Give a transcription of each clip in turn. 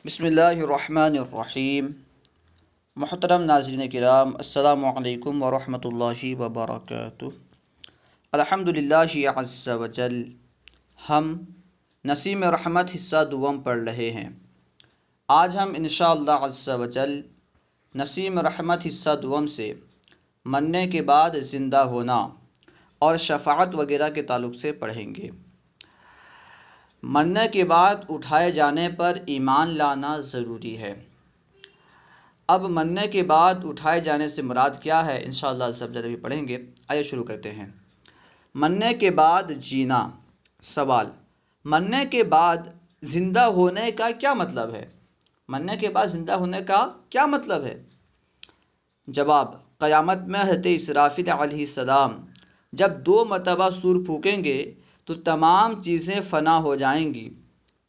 بسم اللہ الرحمن الرحیم۔ محترم ناظرین کرام، السلام علیکم ورحمۃ اللہ وبرکاتہ۔ الحمد للہ عز وجل، ہم نسیم رحمت حصہ دوم پڑھ رہے ہیں۔ آج ہم انشاءاللہ عز وجل نسیم رحمت حصہ دوم سے مرنے کے بعد زندہ ہونا اور شفاعت وغیرہ کے تعلق سے پڑھیں گے۔ مرنے کے بعد اٹھائے جانے پر ایمان لانا ضروری ہے۔ اب مرنے کے بعد اٹھائے جانے سے مراد کیا ہے، انشاءاللہ سب جلدی پڑھیں گے۔ آئیے شروع کرتے ہیں۔ مرنے کے بعد جینا۔ سوال: مرنے کے بعد زندہ ہونے کا کیا مطلب ہے؟ مرنے کے بعد زندہ ہونے کا کیا مطلب ہے؟ جواب: قیامت میں حضرت اسرافیل علیہ السلام جب 2 مرتبہ سور پھونکیں گے تو تمام چیزیں فنا ہو جائیں گی۔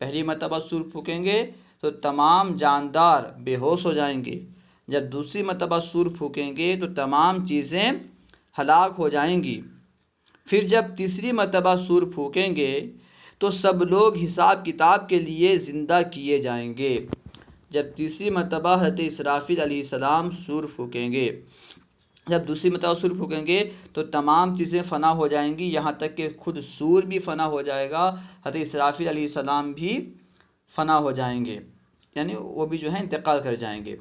پہلی مرتبہ سور پھونکیں گے تو تمام جاندار بے ہوش ہو جائیں گے۔ جب دوسری مرتبہ سور پھونکیں گے تو تمام چیزیں ہلاک ہو جائیں گی۔ پھر جب تیسری مرتبہ سور پھونکیں گے تو سب لوگ حساب کتاب کے لیے زندہ کیے جائیں گے۔ جب تیسری مرتبہ حضرت اسرافیل علیہ السلام سور پھونکیں گے، جب دوسری مرتبہ سور پھونکیں گے تو تمام چیزیں فنا ہو جائیں گی، یہاں تک کہ خود سور بھی فنا ہو جائے گا، حضرت اسرافیل علیہ السلام بھی فنا ہو جائیں گے، یعنی وہ بھی انتقال کر جائیں گے۔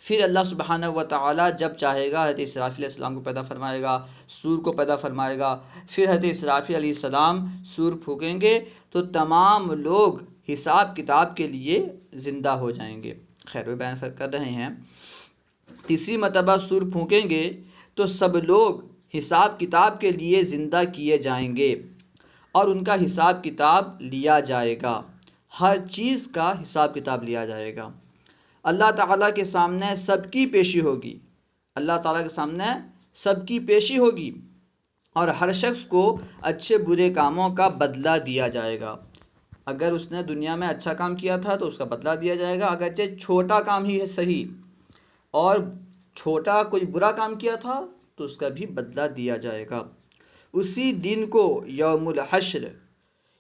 پھر اللہ سبحانہ و تعالی جب چاہے گا حضرت اسرافیل علیہ السلام کو پیدا فرمائے گا، سور کو پیدا فرمائے گا۔ پھر حضرت اسرافیل علیہ السلام سور پھونکیں گے تو تمام لوگ حساب کتاب کے لیے زندہ ہو جائیں گے۔ خیر، وہ بیان کر رہے ہیں، تیسری مرتبہ سور پھونکیں گے تو سب لوگ حساب کتاب کے لیے زندہ کیے جائیں گے اور ان کا حساب کتاب لیا جائے گا۔ ہر چیز کا حساب کتاب لیا جائے گا۔ اللہ تعالیٰ کے سامنے سب کی پیشی ہوگی۔ اللہ تعالیٰ کے سامنے سب کی پیشی ہوگی اور ہر شخص کو اچھے برے کاموں کا بدلہ دیا جائے گا۔ اگر اس نے دنیا میں اچھا کام کیا تھا تو اس کا بدلہ دیا جائے گا، اگرچہ چھوٹا کام ہی ہے صحیح، اور چھوٹا کوئی برا کام کیا تھا تو اس کا بھی بدلہ دیا جائے گا۔ اسی دن کو یوم الحشر،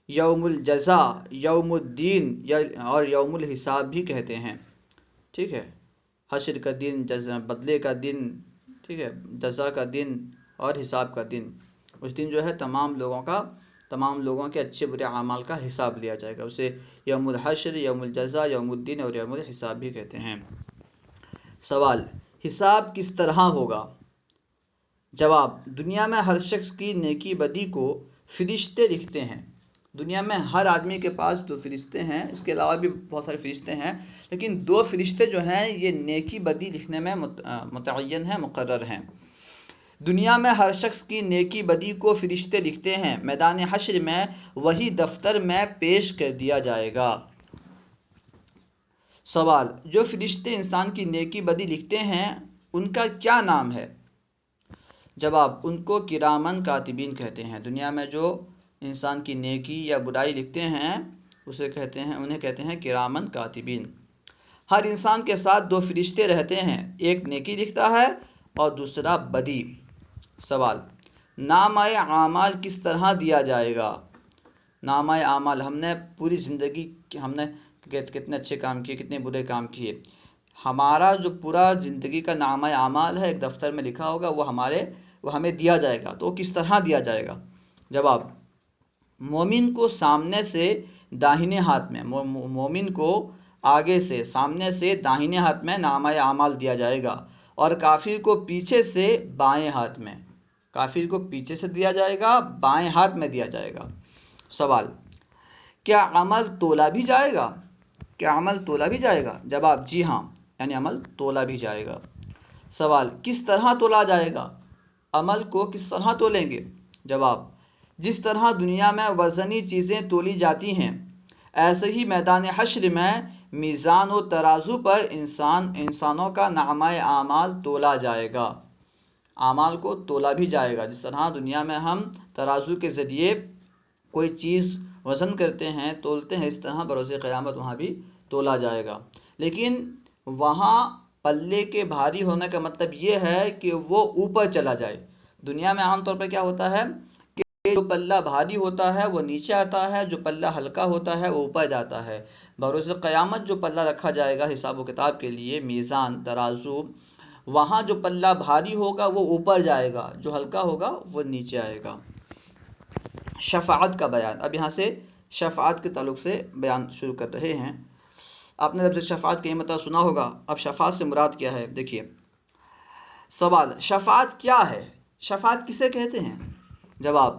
یوم الجزا، یوم الدین اور یوم الحساب بھی کہتے ہیں۔ ٹھیک ہے، حشر کا دن، بدلے کا دن، ٹھیک ہے، جزا کا دن اور حساب کا دن۔ اس دن تمام لوگوں کے اچھے برے اعمال کا حساب لیا جائے گا۔ اسے یوم الحشر، یوم الجزا، یوم الدین اور یوم الحساب بھی کہتے ہیں۔ سوال: حساب کس طرح ہوگا؟ جواب: دنیا میں ہر شخص کی نیکی بدی کو فرشتے لکھتے ہیں۔ دنیا میں ہر آدمی کے پاس 2 فرشتے ہیں، اس کے علاوہ بھی بہت سارے فرشتے ہیں، لیکن 2 فرشتے جو ہیں یہ نیکی بدی لکھنے میں متعین ہیں، مقرر ہیں۔ دنیا میں ہر شخص کی نیکی بدی کو فرشتے لکھتے ہیں، میدان حشر میں وہی دفتر میں پیش کر دیا جائے گا۔ سوال: جو فرشتے انسان کی نیکی بدی لکھتے ہیں ان کا کیا نام ہے؟ جواب: ان کو کرامن کاتبین کہتے ہیں۔ دنیا میں جو انسان کی نیکی یا برائی لکھتے ہیں انہیں کہتے ہیں کرامن کاتبین۔ ہر انسان کے ساتھ 2 فرشتے رہتے ہیں، ایک نیکی لکھتا ہے اور دوسرا بدی۔ سوال: نامہ اعمال کس طرح دیا جائے گا؟ نامہ اعمال، ہم نے پوری زندگی ہم نے کتنے اچھے کام کیے، کتنے برے کام کیے، ہمارا جو پورا زندگی کا نامہ اعمال ہے ایک دفتر میں لکھا ہوگا، وہ ہمیں دیا جائے گا۔ تو وہ کس طرح دیا جائے گا؟ جواب: مومن کو سامنے سے داہنے ہاتھ میں، مومن کو آگے سے، سامنے سے داہنے ہاتھ میں نامہ اعمال دیا جائے گا، اور کافر کو پیچھے سے بائیں ہاتھ میں، کافر کو پیچھے سے دیا جائے گا، بائیں ہاتھ میں دیا جائے گا۔ سوال: کیا عمل تولا بھی جائے گا؟ کیا عمل تولا بھی جائے گا؟ جواب: جی ہاں، یعنی عمل تولا بھی جائے گا۔ سوال: کس طرح تولا جائے گا؟ عمل کو کس طرح تولیں گے؟ جواب: جس طرح دنیا میں وزنی چیزیں تولی جاتی ہیں، ایسے ہی میدان حشر میں میزان و ترازو پر انسانوں کا نامہ اعمال تولا جائے گا۔ اعمال کو تولا بھی جائے گا، جس طرح دنیا میں ہم ترازو کے ذریعے کوئی چیز وزن کرتے ہیں، تولتے ہیں، اس طرح بروز قیامت وہاں بھی تولا جائے گا۔ لیکن وہاں پلے کے بھاری ہونے کا مطلب یہ ہے کہ وہ اوپر چلا جائے۔ دنیا میں عام طور پر کیا ہوتا ہے کہ جو پلہ بھاری ہوتا ہے وہ نیچے آتا ہے، جو پلہ ہلکا ہوتا ہے وہ اوپر جاتا ہے۔ بروز قیامت جو پلہ رکھا جائے گا حساب و کتاب کے لیے، میزان ترازو، وہاں جو پلہ بھاری ہوگا وہ اوپر جائے گا، جو ہلکا ہوگا وہ نیچے آئے گا۔ شفاعت کا بیان، اب یہاں سے شفاعت کے تعلق سے بیان شروع کر رہے ہیں۔ آپ نے لفظ شفاعت کا یہ مطلب سنا ہوگا، اب شفاعت سے مراد کیا ہے دیکھیے۔ سوال، شفاعت کیا ہے؟ شفاعت کسے کہتے ہیں؟ جواب،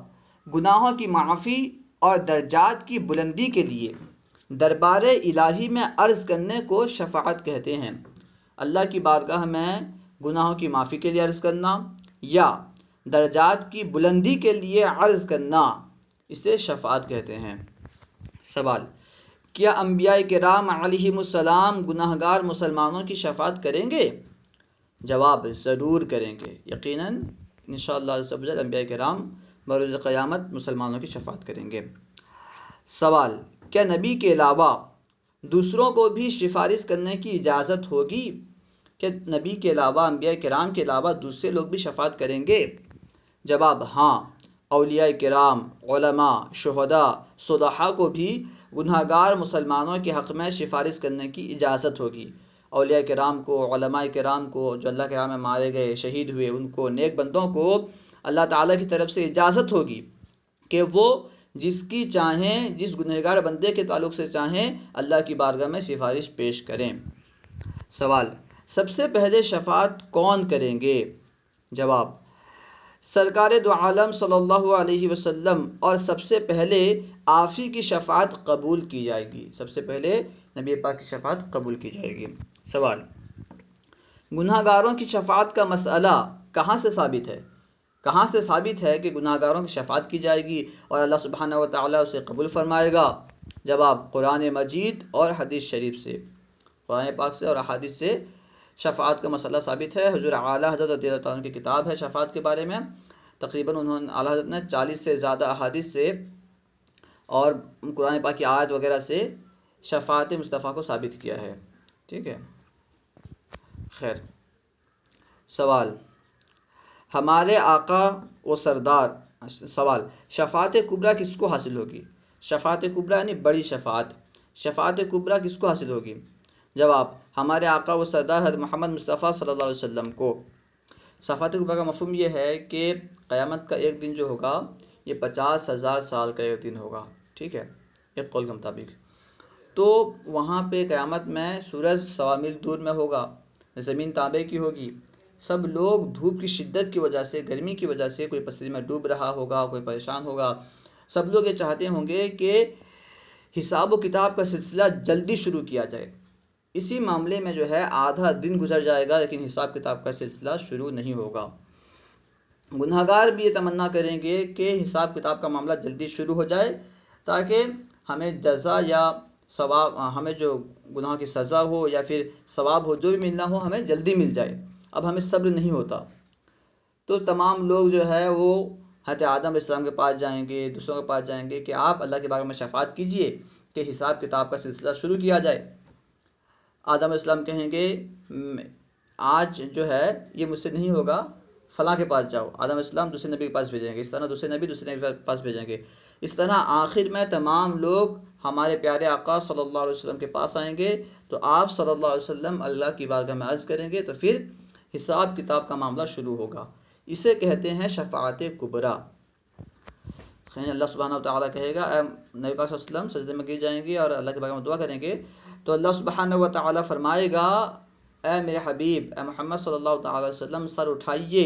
گناہوں کی معافی اور درجات کی بلندی کے لیے دربار الہی میں عرض کرنے کو شفاعت کہتے ہیں۔ اللہ کی بارگاہ میں گناہوں کی معافی کے لیے عرض کرنا یا درجات کی بلندی کے لیے عرض کرنا، اسے شفاعت کہتے ہیں۔ سوال، کیا انبیاء کرام علیہم السلام گناہگار مسلمانوں کی شفاعت کریں گے؟ جواب، ضرور کریں گے، یقیناً انشاءاللہ عز و جل انبیاء کرام بروز قیامت مسلمانوں کی شفاعت کریں گے۔ سوال، کیا نبی کے علاوہ دوسروں کو بھی سفارش کرنے کی اجازت ہوگی؟ کیا نبی کے علاوہ، انبیاء کرام کے علاوہ دوسرے لوگ بھی شفاعت کریں گے؟ جواب، ہاں، اولیاء کرام، علماء، شہداء، صلحاء کو بھی گناہگار مسلمانوں کے حق میں سفارش کرنے کی اجازت ہوگی۔ اولیاء کرام کو، علماء کرام کو، جو اللہ کے راہ میں مارے گئے، شہید ہوئے، ان کو، نیک بندوں کو اللہ تعالیٰ کی طرف سے اجازت ہوگی کہ وہ جس کی چاہیں، جس گنہگار بندے کے تعلق سے چاہیں، اللہ کی بارگاہ میں سفارش پیش کریں۔ سوال، سب سے پہلے شفاعت کون کریں گے؟ جواب، سرکار دو عالم صلی اللہ علیہ وسلم، اور سب سے پہلے آپ ہی کی شفاعت قبول کی جائے گی۔ سب سے پہلے نبی پاک کی شفاعت قبول کی جائے گی۔ سوال، گناہگاروں کی شفاعت کا مسئلہ کہاں سے ثابت ہے؟ کہاں سے ثابت ہے کہ گناہگاروں کی شفاعت کی جائے گی اور اللہ سبحانہ و تعالیٰ اسے قبول فرمائے گا؟ جواب، قرآن مجید اور حدیث شریف سے، قرآن پاک سے اور احادیث سے شفاعت کا مسئلہ ثابت ہے۔ حضور اعلیٰ حضرت رضی اللہ عنہ کی کتاب ہے شفاعت کے بارے میں، تقریباً انہوں نے، اعلیٰ حضرت نے 40 سے زیادہ احادیث سے اور قرآن پاک کی آیت وغیرہ سے شفاعت مصطفیٰ کو ثابت کیا ہے۔ ٹھیک ہے، خیر۔ سوال، ہمارے آقا و سردار، سوال، شفاعت کبریٰ کس کو حاصل ہوگی؟ شفاعت کبریٰ یعنی بڑی شفاعت، شفاعت کبریٰ کس کو حاصل ہوگی؟ جواب، ہمارے آقا و سردار حضرت محمد مصطفیٰ صلی اللہ علیہ وسلم کو۔ شفاعت کبریٰ کا مفہوم یہ ہے کہ قیامت کا ایک دن جو ہوگا یہ 50,000 سال کا ایک دن ہوگا، ٹھیک ہے، ایک قول کے مطابق۔ تو وہاں پہ قیامت میں سورج 1.25 میل دور میں ہوگا، زمین تانبے کی ہوگی، سب لوگ دھوپ کی شدت کی وجہ سے، گرمی کی وجہ سے، کوئی پسینے میں ڈوب رہا ہوگا، کوئی پریشان ہوگا، سب لوگ یہ چاہتے ہوں گے کہ حساب و کتاب کا سلسلہ جلدی شروع کیا جائے۔ اسی معاملے میں جو ہے آدھا دن گزر جائے گا لیکن حساب کتاب کا سلسلہ شروع نہیں ہوگا۔ گناہگار بھی یہ تمنا کریں گے کہ حساب کتاب کا معاملہ جلدی شروع ہو جائے تاکہ ہمیں جزا یا ثواب، ہمیں جو گناہ کی سزا ہو یا پھر ثواب ہو، جو بھی ملنا ہو، ہمیں جلدی مل جائے۔ اب ہمیں صبر نہیں ہوتا، تو تمام لوگ جو ہے وہ حضرت آدم علیہ السلام کے پاس جائیں گے، دوسروں کے پاس جائیں گے کہ آپ اللہ کے بارے میں شفاعت کیجئے کہ حساب کتاب کا سلسلہ شروع کیا جائے۔ آدم علیہ السلام کہیں گے آج جو ہے یہ مجھ سے نہیں ہوگا، فلاں کے پاس جاؤ۔ آدم علیہ السلام دوسرے نبی کے پاس بھیجیں گے، اس طرح دوسرے نبی کے پاس بھیجیں گے، اس طرح آخر میں تمام لوگ ہمارے پیارے آقا صلی اللہ علیہ وسلم کے پاس آئیں گے، تو آپ صلی اللہ علیہ وسلم اللہ کی بارگاہ میں عرض کریں گے، تو پھر حساب کتاب کا معاملہ شروع ہوگا۔ اسے کہتے ہیں شفاعت کبریٰ۔ اللہ سبحانہ و تعالیٰ کہے گا، اے نبی پاک صلی اللہ علیہ وسلم سجدے میں گر جائیں گے اور اللہ کے بارگاہ میں دعا کریں گے، تو اللہ سبحانہ و تعالیٰ فرمائے گا، اے میرے حبیب، اے محمد صلی اللہ تعالیٰ علیہ وسلم، سر اٹھائیے،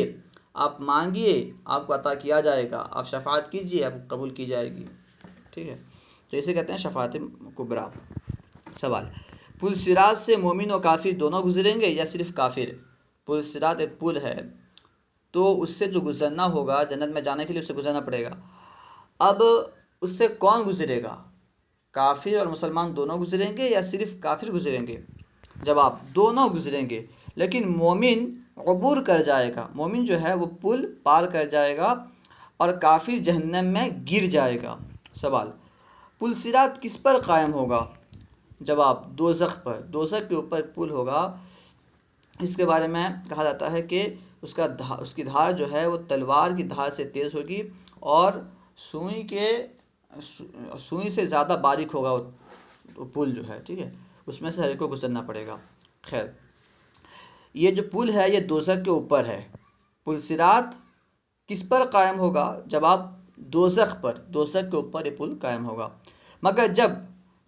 آپ مانگیے، آپ کو عطا کیا جائے گا، آپ شفاعت کیجیے، آپ قبول کی جائے گی۔ ٹھیک ہے، تو اسے کہتے ہیں شفاعت کبریٰ۔ سوال، پل صراط سے مومن و کافر دونوں گزریں گے یا صرف کافر؟ پل صراط ایک پل ہے، تو اس سے جو گزرنا ہوگا، جنت میں جانے کے لیے اس سے گزرنا پڑے گا۔ اب اس سے کون گزرے گا؟ کافر اور مسلمان دونوں گزریں گے یا صرف کافر گزریں گے؟ جواب، دونوں گزریں گے، لیکن مومن عبور کر جائے گا، مومن جو ہے وہ پل پار کر جائے گا اور کافر جہنم میں گر جائے گا۔ سوال، پل صراط کس پر قائم ہوگا؟ جواب، دوزخ پر، دوزخ کے اوپر پل ہوگا۔ اس کے بارے میں کہا جاتا ہے کہ اس کی دھار جو ہے وہ تلوار کی دھار سے تیز ہوگی اور سوئی سے زیادہ باریک ہوگا وہ پل جو ہے، ٹھیک ہے، اس میں سے ہر ایک کو گزرنا پڑے گا۔ خیر، یہ جو پل ہے یہ دوزخ کے اوپر ہے۔ پل صراط کس پر قائم ہوگا؟ جب آپ دوزخ کے اوپر یہ پل قائم ہوگا۔ مگر جب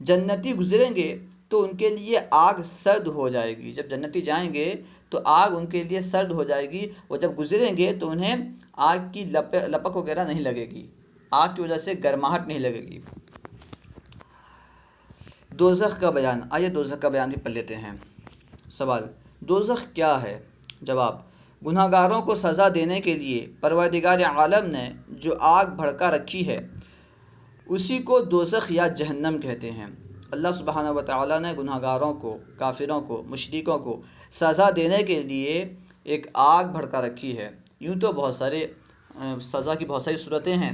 جنتی گزریں گے تو ان کے لیے آگ سرد ہو جائے گی۔ جب جنتی جائیں گے تو آگ ان کے لیے سرد ہو جائے گی، اور جب گزریں گے تو انہیں آگ کی لپک وغیرہ نہیں لگے گی، آگ کی وجہ سے گرماہٹ نہیں لگے گی۔ دوزخ کا بیان، آئیے دوزخ کا بیان بھی پڑھ لیتے ہیں۔ سوال: دوزخ کیا ہے؟ جواب: گناہ گاروں کو سزا دینے کے لیے پروردگار عالم نے جو آگ بھڑکا رکھی ہے اسی کو دوزخ یا جہنم کہتے ہیں۔ اللہ سبحانہ و تعالیٰ نے گناہ گاروں کو، کافروں کو، مشرکوں کو سزا دینے کے لیے ایک آگ بھڑکا رکھی ہے۔ یوں تو بہت سارے سزا کی بہت ساری صورتیں ہیں،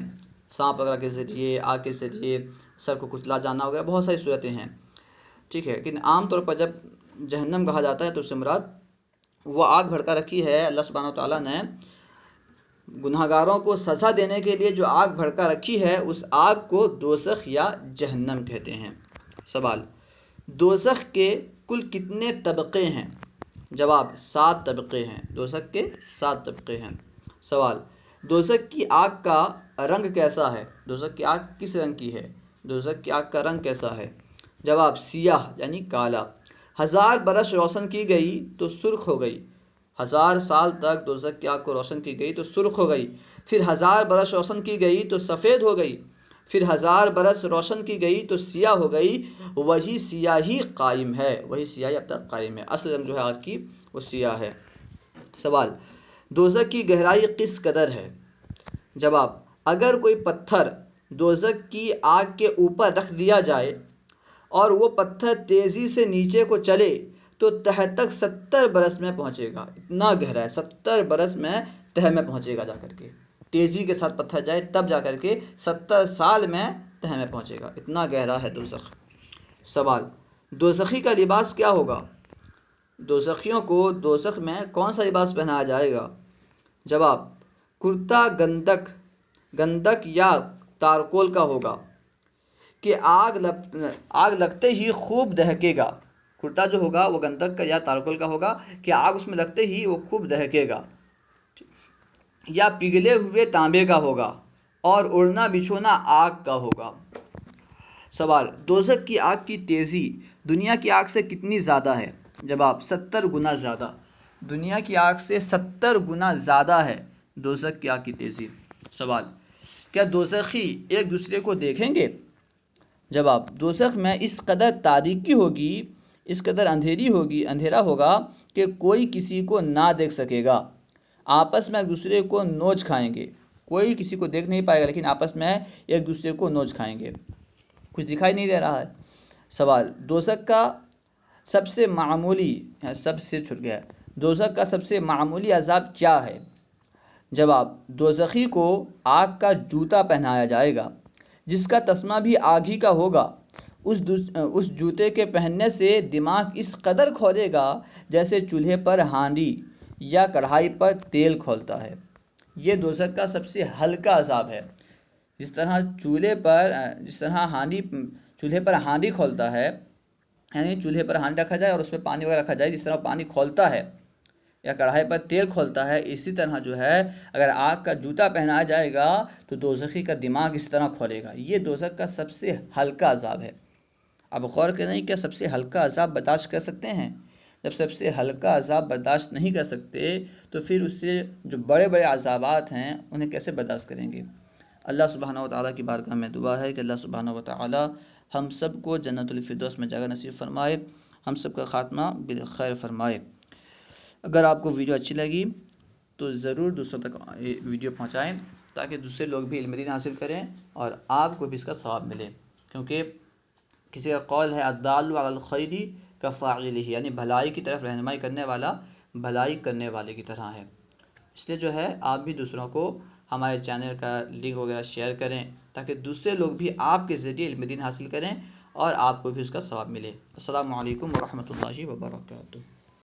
سانپ وغیرہ کے ذریعے، آگ کے ذریعے، سر کو کچلا جانا وغیرہ بہت ساری صورتیں ہیں، ٹھیک ہے، لیکن عام طور پر جب جہنم کہا جاتا ہے تو اس سے مراد وہ آگ بھڑکا رکھی ہے۔ اللہ سبحانہ و تعالیٰ نے گناہ گاروں کو سزا دینے کے لیے جو آگ بھڑکا رکھی ہے اس آگ کو دوزخ یا جہنم کہتے ہیں۔ سوال: دوزخ کے کل کتنے طبقے ہیں؟ جواب: 7 طبقے ہیں، دوزخ کے 7 طبقے ہیں۔ سوال: دوزخ کی آگ کا رنگ کیسا ہے؟ دوزخ کی آگ کس رنگ کی ہے؟ دوزخ کی آگ کا رنگ کیسا ہے؟ جواب: سیاہ یعنی کالا۔ 1000 برس روشن کی گئی تو سرخ ہو گئی۔ 1000 سال تک دوزخ کی آگ کو روشن کی گئی تو سرخ ہو گئی، پھر 1000 برس روشن کی گئی تو سفید ہو گئی، پھر 1000 برس روشن کی گئی تو سیاہ ہو گئی۔ وہی سیاہی قائم ہے، وہی سیاہی اب تک قائم ہے، اصل رنگ جو ہے آگ کی وہ سیاہ ہے۔ سوال: دوزخ کی گہرائی کس قدر ہے؟ جواب: اگر کوئی پتھر دوزخ کی آگ کے اوپر رکھ دیا جائے اور وہ پتھر تیزی سے نیچے کو چلے تو تہ تک 70 برس میں پہنچے گا۔ اتنا گہرا ہے، 70 برس میں تہ میں پہنچے گا، جا کر کے تیزی کے ساتھ پتھر جائے تب جا کر کے 70 سال میں تہ میں پہنچے گا، اتنا گہرا ہے دوزخ۔ سوال: دوزخی کا لباس کیا ہوگا؟ دوزخیوں کو دوزخ میں کون سا لباس پہنایا جائے گا؟ جواب: کرتا گندک یا تارکول کا ہوگا کہ آگ لگتے ہی خوب دہکے گا۔ کرتا جو ہوگا وہ گندک کا یا تارکول کا ہوگا کہ آگ اس میں لگتے ہی وہ خوب دہکے گا۔ یا پگھلے ہوئے تانبے کا ہوگا اور اڑنا بچھونا آگ کا ہوگا۔ سوال: دوزخ کی آگ کی تیزی دنیا کی آگ سے کتنی زیادہ ہے؟ جواب: 70 گنا زیادہ۔ دنیا کی آگ سے 70 گنا زیادہ ہے دوزخ کی آگ کی تیزی۔ سوال: کیا دوزخی ایک دوسرے کو دیکھیں گے؟ جواب: دوزخ میں اس قدر تاریکی ہوگی، اس قدر اندھیرا ہوگا کہ کوئی کسی کو نہ دیکھ سکے گا۔ آپس میں ایک دوسرے کو نوچ کھائیں گے، کوئی کسی کو دیکھ نہیں پائے گا لیکن آپس میں ایک دوسرے کو نوچ کھائیں گے، کچھ دکھائی نہیں دے رہا ہے۔ سوال: دوزخ کا سب سے معمولی عذاب کیا ہے؟ جواب: دوزخی کو آگ کا جوتا پہنایا جائے گا جس کا تسمہ بھی آگ ہی کا ہوگا۔ اس جوتے کے پہننے سے دماغ اس قدر کھولے گا جیسے چولہے پر ہانڈی یا کڑھائی پر تیل کھولتا ہے۔ یہ دوزخ کا سب سے ہلکا عذاب ہے۔ جس طرح چولہے پر ہانڈی کھولتا ہے، یعنی چولہے پر ہانڈی رکھا جائے اور اس میں پانی وغیرہ رکھا جائے، جس طرح پانی کھولتا ہے یا کڑھائی پر تیل کھولتا ہے، اسی طرح جو ہے اگر آگ کا جوتا پہنایا جائے گا تو دوزخی کا دماغ اس طرح کھولے گا۔ یہ دوزخ کا سب سے ہلکا عذاب ہے۔ اب غور کریں کہ سب سے ہلکا عذاب برداشت کر سکتے ہیں؟ جب سب سے ہلکا عذاب برداشت نہیں کر سکتے تو پھر اس سے جو بڑے بڑے عذابات ہیں انہیں کیسے برداشت کریں گے؟ اللہ سبحانہ و تعالیٰ کی بارگاہ میں دعا ہے کہ اللہ سبحانہ و تعالیٰ ہم سب کو جنت الفردوس میں جگہ نصیب فرمائے، ہم سب کا خاتمہ بالخیر فرمائے۔ اگر آپ کو ویڈیو اچھی لگی تو ضرور دوسروں تک ویڈیو پہنچائیں تاکہ دوسرے لوگ بھی علم دین حاصل کریں اور آپ کو بھی اس کا ثواب ملے، کیونکہ کسی کا قول ہے الدال علی الخیر کفاعلہ، یعنی بھلائی کی طرف رہنمائی کرنے والا بھلائی کرنے والے کی طرح ہے۔ اس لیے جو ہے آپ بھی دوسروں کو ہمارے چینل کا لنک وغیرہ شیئر کریں تاکہ دوسرے لوگ بھی آپ کے ذریعے علم دین حاصل کریں اور آپ کو بھی اس کا ثواب ملے۔ السلام علیکم ورحمۃ اللہ وبرکاتہ۔